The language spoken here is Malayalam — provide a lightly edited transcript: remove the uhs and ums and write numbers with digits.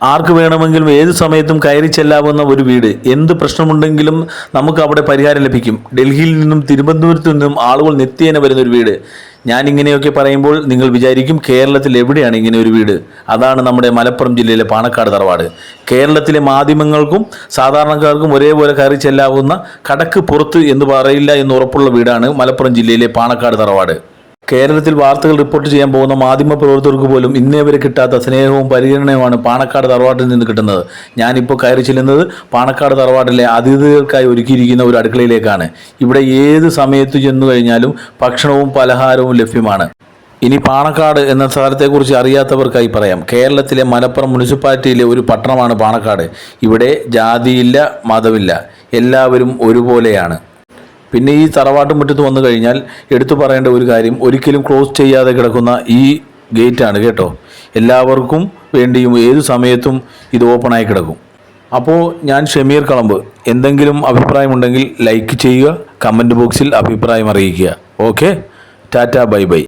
ആർക്ക് വേണമെങ്കിലും ഏത് സമയത്തും കയറി ചെല്ലാവുന്ന ഒരു വീട്. എന്ത് പ്രശ്നമുണ്ടെങ്കിലും നമുക്ക് അവിടെ പരിഹാരം ലഭിക്കും. ഡൽഹിയിൽ നിന്നും തിരുവനന്തപുരത്തു നിന്നും ആളുകൾ നിത്യേന വരുന്നൊരു വീട്. ഞാൻ ഇങ്ങനെയൊക്കെ പറയുമ്പോൾ നിങ്ങൾ വിചാരിക്കും കേരളത്തിൽ എവിടെയാണ് ഇങ്ങനെ ഒരു വീട്? അതാണ് നമ്മുടെ മലപ്പുറം ജില്ലയിലെ പാണക്കാട് തറവാട്. കേരളത്തിലെ മാധ്യമങ്ങൾക്കും സാധാരണക്കാർക്കും ഒരേപോലെ കയറി ചെല്ലാവുന്ന കടക്ക് പുറത്ത് എന്ന് പറയില്ല എന്ന് ഉറപ്പുള്ള വീടാണ് മലപ്പുറം ജില്ലയിലെ പാണക്കാട് തറവാട്. കേരളത്തിൽ വാർത്തകൾ റിപ്പോർട്ട് ചെയ്യാൻ പോകുന്ന മാധ്യമപ്രവർത്തകർക്ക് പോലും ഇന്നേ വരെ കിട്ടാത്ത സ്നേഹവും പരിഗണനയുമാണ് പാണക്കാട് തറവാട്ടിൽ നിന്ന് കിട്ടുന്നത്. ഞാനിപ്പോൾ കയറി ചെല്ലുന്നത് പാണക്കാട് തറവാട്ടിലെ അതിഥികൾക്കായി ഒരുക്കിയിരിക്കുന്ന ഒരു അടുക്കളയിലേക്കാണ്. ഇവിടെ ഏത് സമയത്ത് ചെന്നു കഴിഞ്ഞാലും ഭക്ഷണവും പലഹാരവും ലഭ്യമാണ്. ഇനി പാണക്കാട് എന്ന സ്ഥലത്തെക്കുറിച്ച് അറിയാത്തവർക്കായി പറയാം. കേരളത്തിലെ മലപ്പുറം മുനിസിപ്പാലിറ്റിയിലെ ഒരു പട്ടണമാണ് പാണക്കാട്. ഇവിടെ ജാതിയില്ല, മതമില്ല, എല്ലാവരും ഒരുപോലെയാണ്. പിന്നെ ഈ തറവാട്ട് മുറ്റത്ത് വന്നു കഴിഞ്ഞാൽ എടുത്തു പറയേണ്ട ഒരു കാര്യം, ഒരിക്കലും ക്ലോസ് ചെയ്യാതെ കിടക്കുന്ന ഈ ഗേറ്റാണ് കേട്ടോ. എല്ലാവർക്കും വേണ്ടിയും ഏതു സമയത്തും ഇത് ഓപ്പണായി കിടക്കും. അപ്പോൾ ഞാൻ ഷമീർ കളമ്പ്. എന്തെങ്കിലും അഭിപ്രായമുണ്ടെങ്കിൽ ലൈക്ക് ചെയ്യുക, കമൻറ്റ് ബോക്സിൽ അഭിപ്രായം അറിയിക്കുക. Okay, Tata, bye bye.